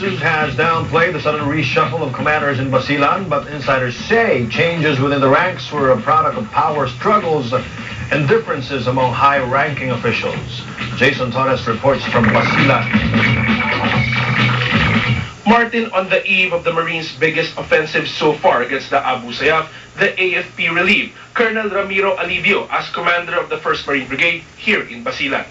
Forces has downplayed the sudden reshuffle of commanders in Basilan, but insiders say changes within the ranks were a product of power struggles and differences among high-ranking officials. Jason Torres reports from Basilan. Martin, on the eve of the Marines' biggest offensive so far against the Abu Sayyaf, the AFP relieved Colonel Ramiro Alivio as commander of the 1st Marine Brigade here in Basilan.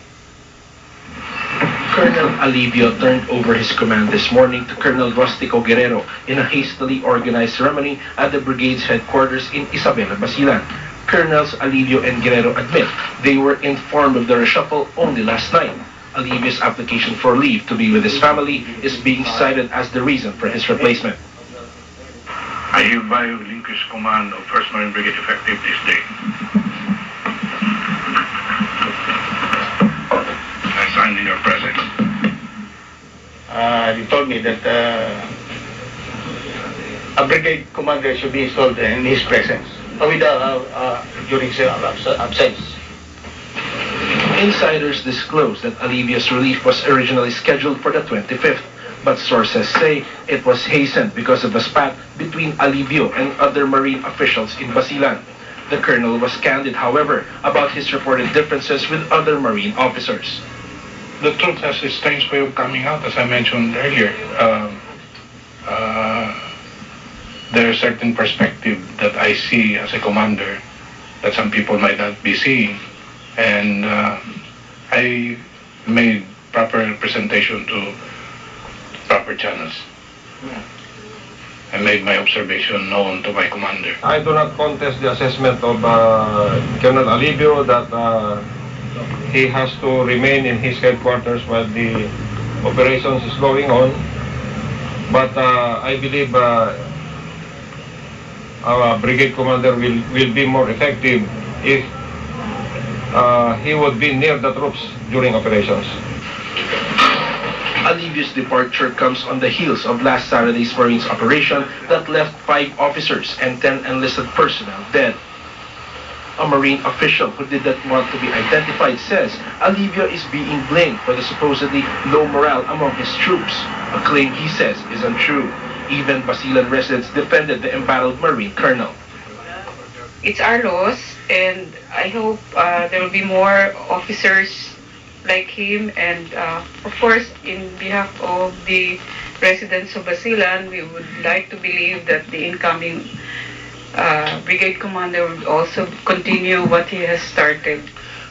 Colonel Alivio turned over his command this morning to Colonel Rustico Guerrero in a hastily organized ceremony at the brigade's headquarters in Isabela, Basilan. Colonels Alivio and Guerrero admit they were informed of the reshuffle only last night. Alivio's application for leave to be with his family is being cited as the reason for his replacement. I hereby relinquish command of 1st Marine Brigade effective this day. I signed in your presence. He told me that a brigade commander should be installed in his presence during his absence. Insiders disclosed that Alivio's relief was originally scheduled for the 25th, but sources say it was hastened because of a spat between Alivio and other Marine officials in Basilan. The colonel was candid, however, about his reported differences with other Marine officers. The truth has a strange way of coming out, as I mentioned earlier. There is certain perspective that I see as a commander that some people might not be seeing. And I made proper presentation to proper channels. I made my observation known to my commander. I do not contest the assessment of Colonel Alivio that he has to remain in his headquarters while the operations is going on. But I believe our brigade commander will be more effective if he would be near the troops during operations. Alivio's departure comes on the heels of last Saturday's Marines operation that left 5 officers and 10 enlisted personnel dead. A Marine official who did not want to be identified says Alivio is being blamed for the supposedly low morale among his troops, a claim he says is untrue. Even Basilan residents defended the embattled Marine colonel. It's our loss, and I hope there will be more officers like him, and of course, in behalf of the residents of Basilan, we would like to believe that the incoming brigade commander will also continue what he has started.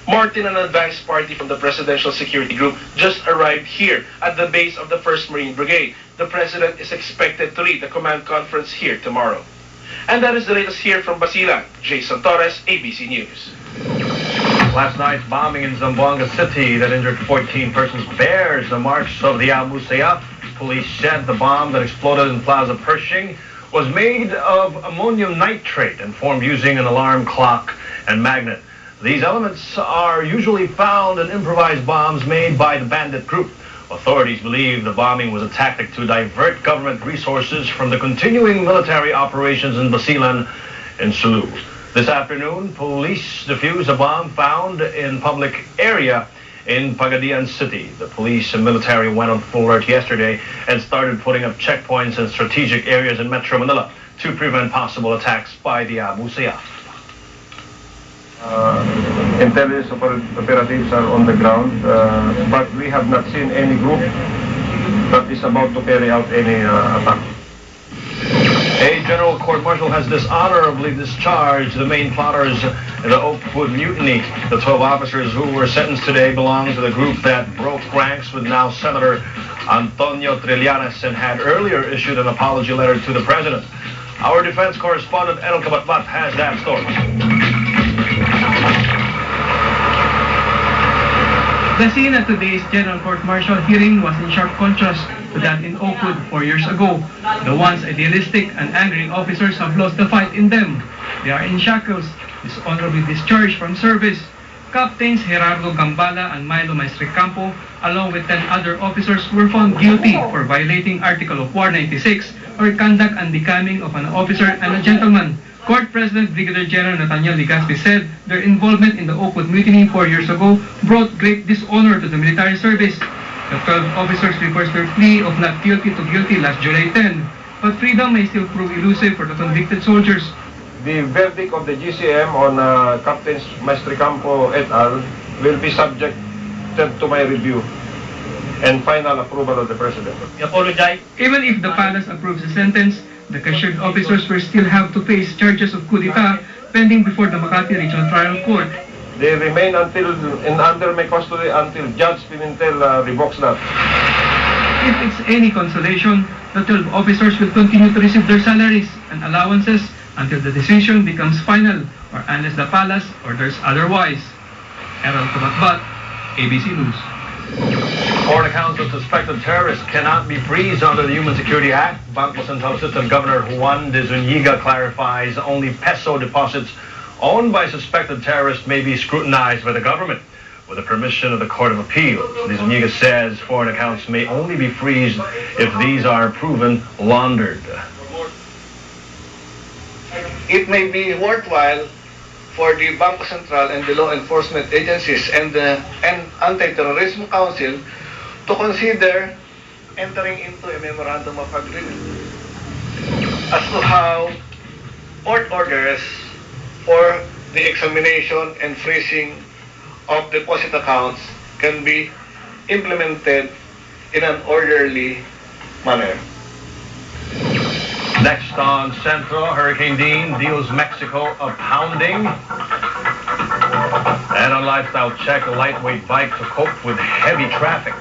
Martin, an advance party from the Presidential Security Group, just arrived here at the base of the 1st Marine Brigade. The President is expected to lead the command conference here tomorrow. And that is the latest here from Basilan. Jason Torres, ABC News. Last night's bombing in Zamboanga City that injured 14 persons bears the marks of the Abu Sayyaf. Police said the bomb that exploded in Plaza Pershing was made of ammonium nitrate and formed using an alarm clock and magnet. These elements are usually found in improvised bombs made by the bandit group. Authorities believe the bombing was a tactic to divert government resources from the continuing military operations in Basilan and Sulu. This afternoon, police defused a bomb found in public area in Pagadian City. The police and military went on full alert yesterday and started putting up checkpoints in strategic areas in Metro Manila to prevent possible attacks by the Abu Sayyaf. Intelligence operatives are on the ground, but we have not seen any group that is about to carry out any attack. A general court-martial has dishonorably discharged the main plotters in the Oakwood mutiny. The 12 officers who were sentenced today belong to the group that broke ranks with now Senator Antonio Trillanes and had earlier issued an apology letter to the president. Our defense correspondent Errol Kabatbat has that story. The scene at today's General Court-Martial hearing was in sharp contrast to that in Oakwood 4 years ago. The once idealistic and angry officers have lost the fight in them. They are in shackles, dishonorably discharged from service. Captains Gerardo Gambala and Milo Maestrecampo, along with 10 other officers, were found guilty for violating Article of War 96 or conduct unbecoming of an officer and a gentleman. Court President Brigadier General Nathaniel Ligaspi said their involvement in the Oakwood mutiny 4 years ago brought great dishonor to the military service. The 12 officers reversed their plea of not guilty to guilty last July 10, but freedom may still prove elusive for the convicted soldiers. The verdict of the GCM on Captains Maestricampo et al. Will be subjected to my review and final approval of the President. Even if the palace approves the sentence, the cashiered officers will still have to face charges of coup d'etat pending before the Makati Regional Trial Court. They remain under my custody until Judge Pimentel revokes that. If it's any consolation, the 12 officers will continue to receive their salaries and allowances until the decision becomes final or unless the palace orders otherwise. Errol Tumatbat, ABC News. Foreign accounts of suspected terrorists cannot be freezed under the Human Security Act. Bangko Sentral Assistant Governor Juan de Zuniga clarifies only peso deposits owned by suspected terrorists may be scrutinized by the government with the permission of the Court of Appeal. De Zuniga says foreign accounts may only be freezed if these are proven laundered. It may be worthwhile for the Bangko Sentral and the law enforcement agencies and the Anti-Terrorism Council to consider entering into a memorandum of agreement as to how court orders for the examination and freezing of deposit accounts can be implemented in an orderly manner. Next on Central, Hurricane Dean deals Mexico a pounding. And on Lifestyle Check, a lightweight bike to cope with heavy traffic.